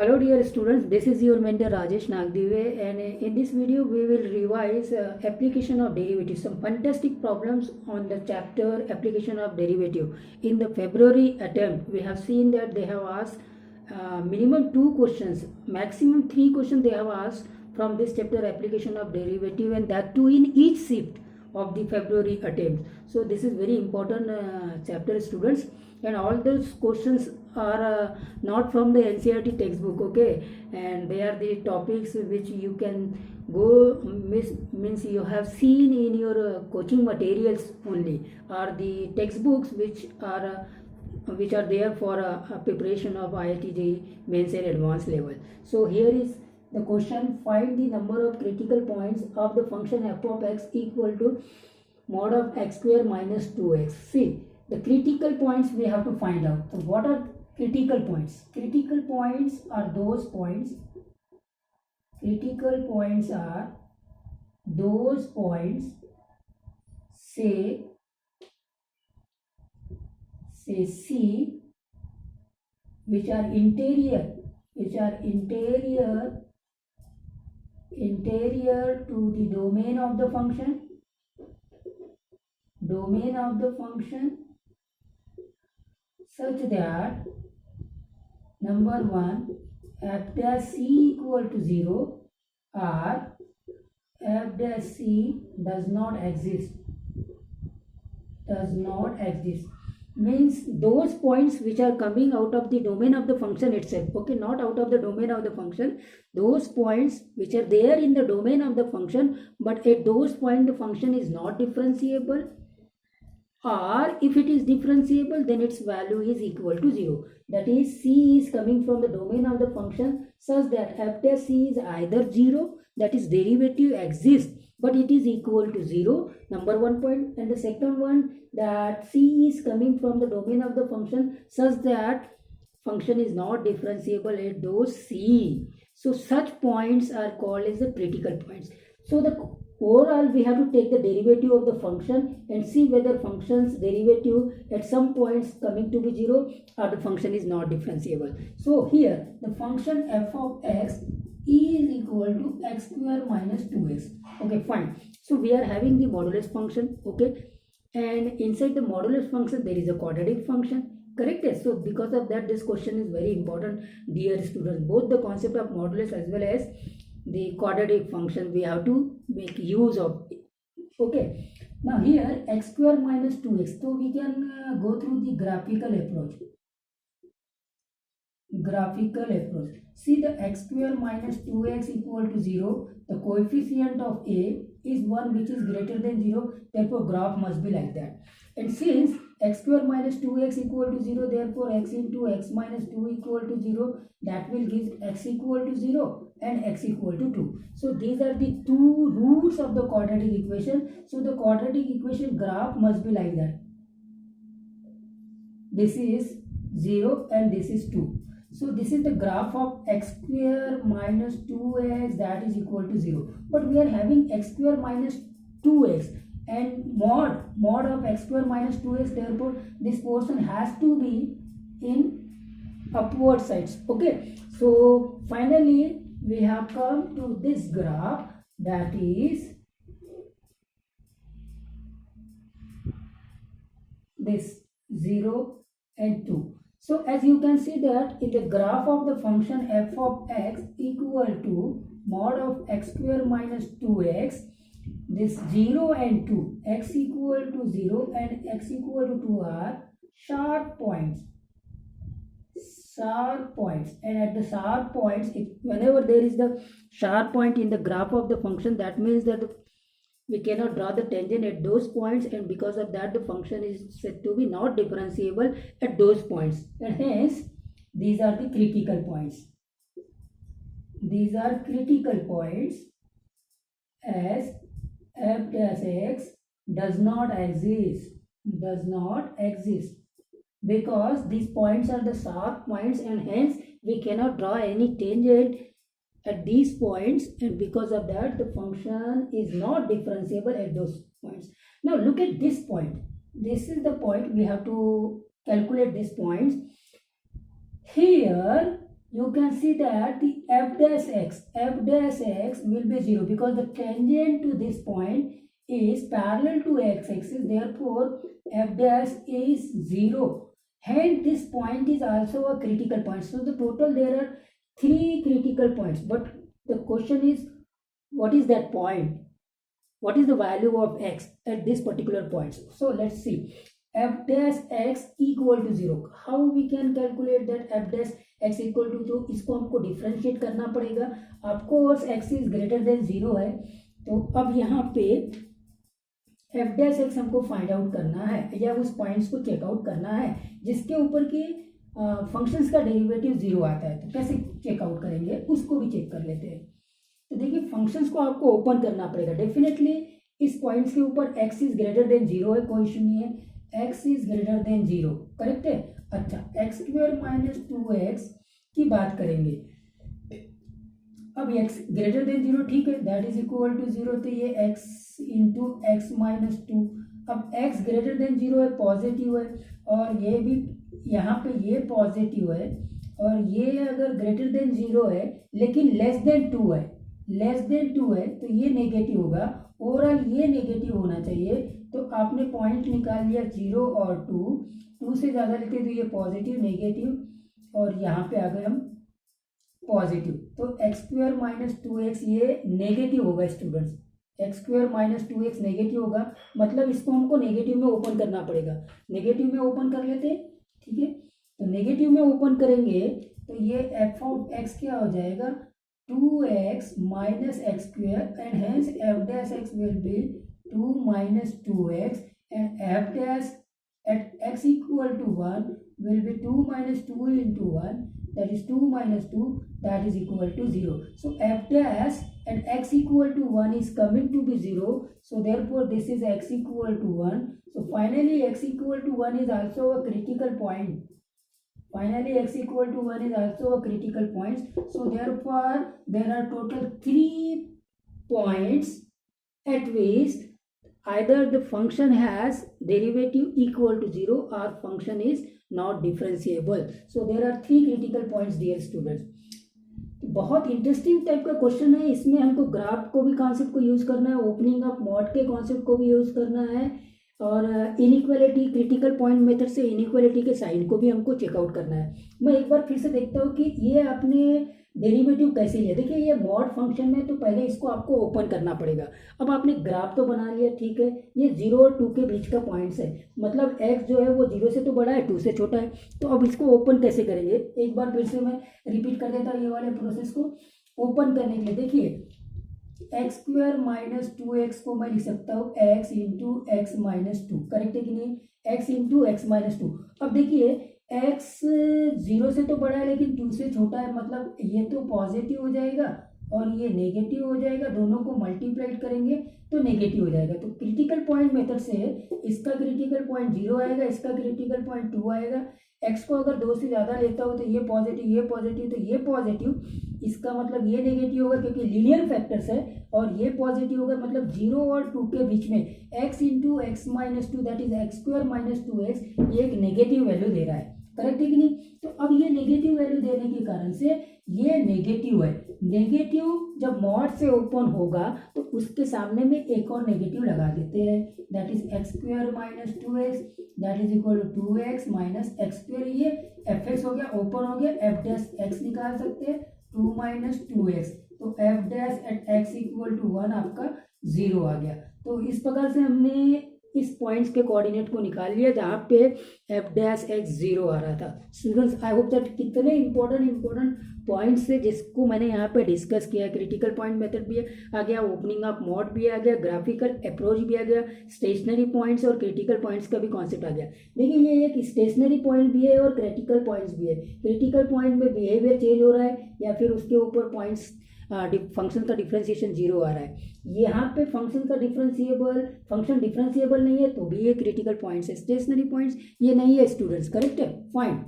Hello dear students, this is your mentor Rajesh Nagdive, and in this video we will revise application of derivative, some fantastic problems on the chapter application of derivative. In the February attempt we have seen that they have asked minimum 2 questions, maximum 3 questions they have asked from this chapter application of derivative, and that too in each shift of the February attempt. So this is very important chapter, students, and all those questions are not from the NCERT textbook, okay, and they are the topics which you can go means you have seen in your coaching materials only, are the textbooks which are there for preparation of IIT JEE mains and advanced level. So here is the question: find the number of critical points of the function f of x equal to mod of x square minus 2x. See, the critical points we have to find out. So what are critical points? Critical points are those points. Critical points are those points, say C, which are interior to the domain of the function, such that number 1, f dash c equal to 0 or f dash c does not exist. Means those points which are coming out of the domain of the function itself, okay, not out of the domain of the function, those points which are there in the domain of the function, but at those points the function is not differentiable, or if it is differentiable then its value is equal to 0. That is, c is coming from the domain of the function such that f dash c is either 0, that is derivative exists but it is equal to 0, number 1 point, and the second one, that c is coming from the domain of the function such that function is not differentiable at those c. So such points are called as the critical points. So the overall we have to take the derivative of the function and see whether function's derivative at some points coming to be 0 or the function is not differentiable. So here the function f of x is equal to x square minus 2x. Okay, fine. So we are having the modulus function, okay, and inside the modulus function there is a quadratic function, correct? So because of that this question is very important, dear students. Both the concept of modulus as well as the quadratic function we have to make use of it. Okay, now here x square minus 2x, so we can go through the graphical approach. See, the x square minus 2x equal to 0, the coefficient of a is 1 which is greater than 0, therefore graph must be like that. And since x square minus 2x equal to 0, therefore x into x minus 2 equal to 0, that will give x equal to 0 and x equal to 2. So these are the two roots of the quadratic equation. So the quadratic equation graph must be like that. This is 0 and this is 2. So this is the graph of x square minus 2x, that is equal to 0. But we are having x square minus 2x and mod of x square minus 2x, therefore this portion has to be in upward sides, okay. So finally we have come to this graph, that is this 0 and 2. So as you can see that in the graph of the function f of x equal to mod of x square minus 2x, this 0 and 2, x equal to 0 and x equal to 2 are sharp points, and at the sharp points, whenever there is the sharp point in the graph of the function, that means that we cannot draw the tangent at those points, and because of that the function is said to be not differentiable at those points, and hence these are the critical points. These are critical points as f dash x does not exist because these points are the sharp points, and hence we cannot draw any tangent at these points, and because of that the function is not differentiable at those points. Now look at this point. This is the point we have to calculate these points. Here you can see that the f dash x will be 0 because the tangent to this point is parallel to x-axis, therefore f dash is 0. Hence this point is also a critical point. So the total there are 3 critical points, but the question is what is that point? What is the value of x at this particular point? So let's see. F dash x equal to 0. How we can calculate that f dash x equal to 0? इसको हमको differentiate करना पड़ेगा. Of course x is greater than 0 है, तो अब यहाँ पे f dash x हमको फाइंड आउट करना है या उस पॉइंट्स को चेकआउट करना है जिसके ऊपर की फंक्शंस का डेरिवेटिव 0 आता है. तो कैसे चेकआउट करेंगे उसको भी चेक कर लेते हैं. तो देखिए फंक्शंस को आपको ओपन करना पड़ेगा. डेफिनेटली इस पॉइंट्स के ऊपर x इज ग्रेटर देन 0 है, कोई इशू नहीं है. x is greater than 0, correct है. अच्छा, x² माइनस 2x की बात करेंगे. अब x ग्रेटर देन 0, ठीक है, दैट इज इक्वल टू 0. तो ये x इंटू एक्स माइनस 2. अब x ग्रेटर देन 0 है, पॉजिटिव है, और ये भी यहाँ पे ये पॉजिटिव है, और ये अगर ग्रेटर देन 0 है लेकिन लेस देन 2 है, तो ये नेगेटिव होगा. ओवरऑल ये नेगेटिव होना चाहिए. तो आपने पॉइंट निकाल लिया 0 और 2 से ज़्यादा लेते तो ये पॉजिटिव, नेगेटिव, और यहाँ पे आ गए हम पॉजिटिव. तो x² माइनस 2x ये नेगेटिव होगा students. x² minus 2x negative होगा, मतलब इसको हमको नेगेटिव में ओपन करना पड़ेगा. नेगेटिव में ओपन कर लेते हैं, ठीक है. तो नेगेटिव में ओपन करेंगे तो ये f ऑफ x क्या हो जाएगा, 2x minus x² and hence f dash x will be 2 minus 2x and f dash at x equal to 1 will be 2 minus 2 into 1, that is 2 minus 2, that is equal to 0. So f dash at x equal to 1 is coming to be 0. So therefore this is x equal to 1. So finally x equal to 1 is also a critical point. Finally x equal to 1 is also a critical point. So therefore there are total 3 points at which either the function has derivative equal to 0 or function is not differentiable. So there are 3 critical points, dear students. बहुत interesting type का question है. इसमें हमको graph को भी concept को use करना है, ओपनिंग ऑफ मॉड के कॉन्सेप्ट को भी यूज करना है, और इनइक्वालिटी क्रिटिकल पॉइंट मेथड से इनइक्वालिटी के साइन को भी हमको चेकआउट करना है. मैं एक बार फिर से देखता हूँ कि ये आपने डेरिवेटिव कैसे लिया. देखिए ये मॉड फंक्शन में तो पहले इसको आपको ओपन करना पड़ेगा. अब आपने ग्राफ तो बना लिया, ठीक है. ये 0 और 2 के बीच का पॉइंट्स है, मतलब x जो है वो 0 से तो बड़ा है, 2 से छोटा है. तो अब इसको ओपन कैसे करेंगे, एक बार फिर से मैं रिपीट कर देता हूँ ये वाले प्रोसेस को. ओपन करने के लिए देखिए x² माइनस 2x को मैं लिख सकता हूँ x into x minus 2, correct है कि नहीं, x इंटू एक्स माइनस 2. अब देखिए x 0 से तो बड़ा है लेकिन 2 से छोटा है, मतलब ये तो पॉजिटिव हो जाएगा और ये नेगेटिव हो जाएगा. दोनों को मल्टीप्लाइड करेंगे तो नेगेटिव हो जाएगा. तो क्रिटिकल पॉइंट मेथड से इसका क्रिटिकल पॉइंट 0 आएगा, इसका क्रिटिकल पॉइंट 2 आएगा. x को अगर 2 से ज़्यादा लेता हो तो ये पॉजिटिव, तो ये पॉजिटिव, इसका मतलब ये नेगेटिव होगा क्योंकि लीनियर फैक्टर्स है, और ये पॉजिटिव होगा, मतलब 0 और 2 के बीच में x into x minus 2 that is x² minus 2x ये एक नेगेटिव वैल्यू दे रहा है, करेक्ट है कि नहीं. तो अब ये नेगेटिव वैल्यू देने के कारण से ये नेगेटिव है. नेगेटिव जब मॉड से ओपन होगा तो उसके सामने में एक और नेगेटिव लगा देते हैं, that is x² minus 2x that is equal to 2x minus x². ये fx हो गया, ओपन हो गया. f डैश x निकाल सकते हैं, 2 माइनस 2x. तो f dash at x equal to 1 आपका 0 आ गया. तो इस प्रकार से हमने इस पॉइंट्स के कोऑर्डिनेट को निकाल लिया जहाँ पे f डैश x 0 आ रहा था. स्टूडेंट्स आई होप दैट कितने इंपॉर्टेंट पॉइंट्स है जिसको मैंने यहाँ पे डिस्कस किया. क्रिटिकल पॉइंट मेथड भी आ गया, ओपनिंग ऑफ मॉड भी आ गया, ग्राफिकल अप्रोच भी आ गया, स्टेशनरी पॉइंट्स और क्रिटिकल पॉइंट्स का भी कॉन्सेप्ट आ गया. देखिए ये एक स्टेशनरी पॉइंट भी है और क्रिटिकल पॉइंट्स भी है. क्रिटिकल पॉइंट में बिहेवियर चेंज हो रहा है या फिर उसके ऊपर पॉइंट्स फंक्शन का डिफ्रेंसिएशन 0 आ रहा है. यहाँ पे फंक्शन डिफरेंशिएबल नहीं है तो भी ये क्रिटिकल पॉइंट्स है. स्टेशनरी पॉइंट्स ये नहीं है स्टूडेंट्स, करेक्ट है, फाइन.